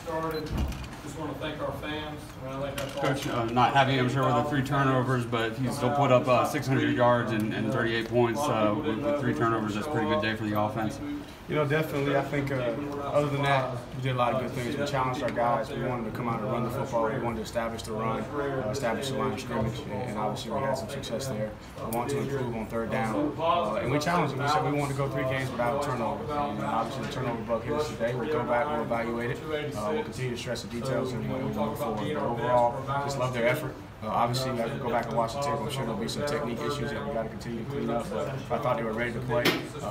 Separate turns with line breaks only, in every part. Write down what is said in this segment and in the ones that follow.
started. Just want to thank our fans.
Coach, not happy, I'm sure, with the 3 turnovers, but he still put up 600 yards and 38 points with 3 turnovers. That's a pretty good day for the offense.
You know, definitely. I think other than that, we did a lot of good things. We challenged our guys. We wanted to come out and run the football. We wanted to establish the run, establish the line of scrimmage, and obviously we had some success there. We want to improve on 3rd down, and we challenged them. We said we wanted to go 3 games without a turnover, and obviously the turnover bug hit us today. We'll go back, we'll evaluate it. We'll continue to stress the details and we'll move forward. But overall, just love their effort. Obviously, we have to go back and watch the tape. I'm sure there'll be some technique issues that we got to continue to clean up. But I thought they were ready to play.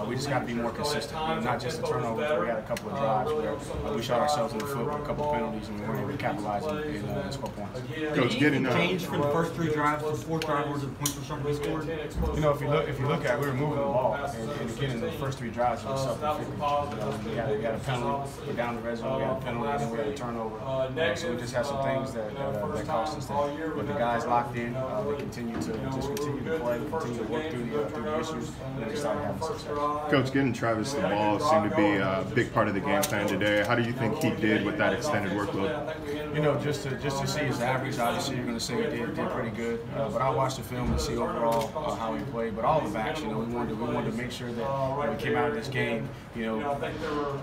We just got to be more consistent. Not just the turnovers. We had a couple of drives where we shot ourselves in the foot with a couple of penalties, and we weren't able to capitalize and score points.
Coach, getting
change from the first 3 drives to the 4th drive where the points were starting to be scored.
You know, if you look at it, we were moving the ball, and again in the first 3 drives it was something different. We had a penalty. We're down the red zone. We had a penalty, and then we had a turnover. So we just had some things that cost us that. But the guys locked in. They continue to play, continue to work through the issues, and then they started having success.
Coach, getting Travis the ball seemed to be a big part of the game plan today. How do you think he did with that extended workload?
You know, just to see his average, obviously you're going to say he did pretty good. But I watched the film and see overall how he played. But all the backs, you know, we wanted to make sure that we came out of this game, you know,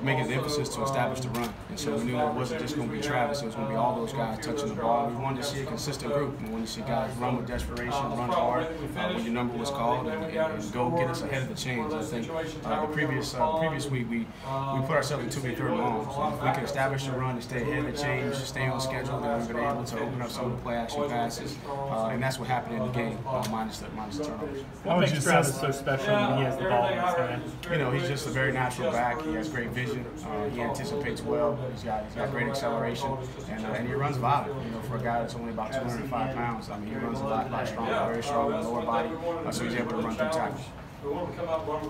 making an emphasis to establish the run. And so we knew that it wasn't just going to be Travis; it was going to be all those guys touching the ball. We wanted to see a consistent group. We wanted to see guys run with desperation, run hard when your number was called, and go get us ahead of the chains. I think the previous week we put ourselves in too many 3rd and longs. If we could establish the run and stay ahead of the chains, stay on schedule, then we've been able to open up some of the play action passes, and that's what happened in the game, minus the turnovers.
What makes Travis so special when he has the ball in his hand?
You know, he's just a very natural back. He has great vision. He anticipates well. He's got great acceleration, and he runs violent. You know, for a guy that's only about 205 pounds, I mean, he runs a lot stronger, very strong in the lower body, so he's able to run through tackles.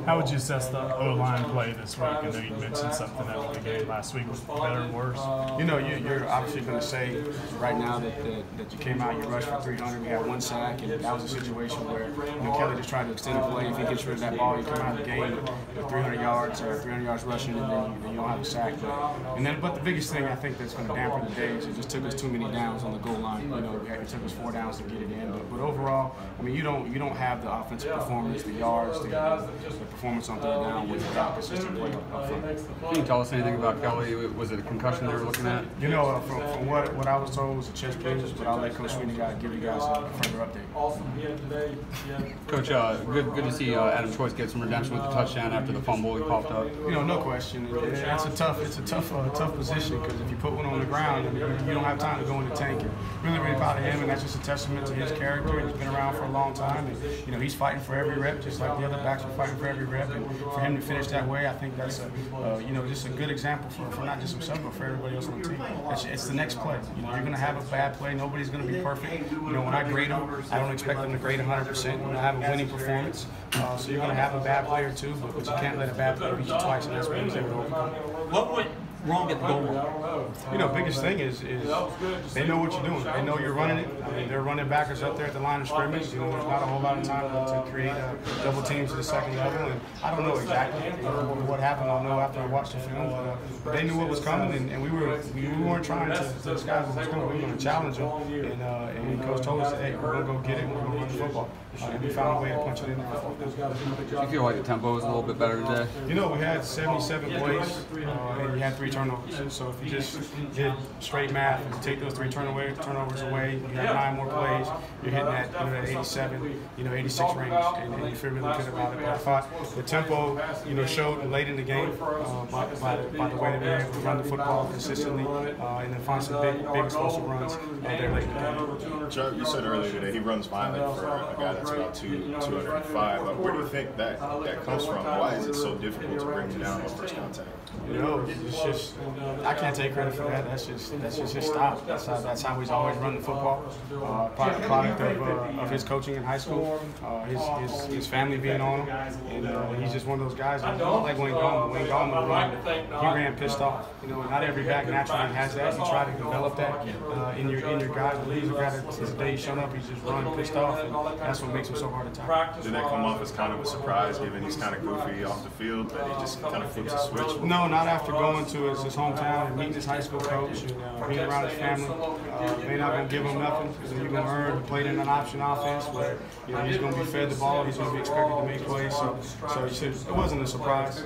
How would you assess the O-line play this week? I know you mentioned something after the game last week. Was it better or worse?
You know, you're obviously going to say right now that you came out, you rushed for 300, we had 1 sack, and that was a situation where Kelly just tried to extend the play. If he gets rid of that ball, you come out of the game with 300 yards or 300 yards rushing, and then you don't have a sack. But the biggest thing I think that's going to dampen the day is it just took us too many downs on the goal line. You know, it took us 4 downs to get it in. But overall, I mean, you don't have the offensive performance, the yards, the performance on 3rd down without consistent play up front.
Can you tell us anything about Kelly? Was it a concussion they were looking at?
You know, from what I was told was a chest bruise, but I'll let Coach Sweeney give you guys a further update.
Coach, good to see Adam Choice get some redemption with the touchdown after the fumble he popped up.
You know, no question. It's a tough position because if you put one on the ground, you don't have time to go in the tank. And really proud of him, and that's just a testament to his character. He's been around for a long time, and you know he's fighting for every rep, just like the other backs are fighting for every rep. And for him to finish that way, I think that's just a good example for not just himself but for everybody else on the team. It's the next play. You know, you're going to have a bad play. Nobody's going to be perfect. You know, when I grade them, I don't expect them to grade 100%. You're going to have a winning performance, so you're going to have a bad play or two, but you can't let a bad play beat you twice, and that's what he's able to overcome.
What went wrong at the goal line?
You know, biggest thing is they know what you're doing. They know you're running it. I mean, they're running backers up there at the line of scrimmage. You know, there's not a whole lot of time to create double teams at the 2nd level. And I don't know exactly what happened. I'll know after I watched the film. But they knew what was coming, and we weren't trying to disguise what was coming. We were going to challenge them. And Coach told us that, hey, we're going to go get it. We're going to run the football. And we found a way to punch it in there.
Do you feel like the tempo was a little bit better today?
You know, we had 77 plays, and we had 3 turnovers. So if you just did straight math and take those 3 turnovers away, you have 9 more plays, you're hitting that 87, 86 range, and you feel really good about it. But I thought the tempo, showed late in the game by the way that we were able to run the football consistently, and then find some big explosive runs there late in the game.
Joe, you said earlier today he runs violent for a guy that's about 205. Where do you think that comes from? Why is it so difficult to bring him down on first contact?
You know, it's just I can't take credit for that. That's just his style. That's how he's always run the football. Product of his coaching in high school, his family being on him, and he's just one of those guys. Like Wayne Gallman run, he ran pissed off. Not every back naturally has that. You try to develop that in your guys. But he's a guy that since the day he's shown up, he's just run pissed off, and that's what makes him so hard to tackle.
Did that come off as kind of a surprise, given he's kind of goofy off the field, that he just kind of flips a switch?
No, not not after going to his hometown and meeting his high school coach and being around his family. They're not going to give him nothing. So you're going to earn to play in an option offense where he's going to be fed the ball. He's going to be expected to make plays. So it wasn't a surprise.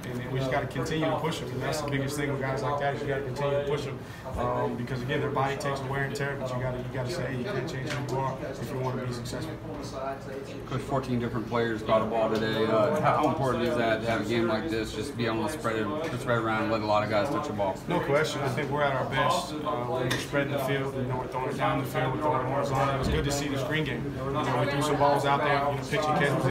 And we just got to continue to push them. And that's the biggest thing with guys like that is you got to continue to push them because again their body takes the wear and tear. But you got to say, hey, you can't change who you are if you want to be successful.
Coach, 14 different players got a ball today. How important is that to have a game like this? Just be able to spread around and let a lot of guys touch the ball.
No question. I think we're at our best when we're spreading the field. We're throwing it down the field. We're throwing it horizontal. It was good to see the screen game. We threw some balls out there. Pitch and catch was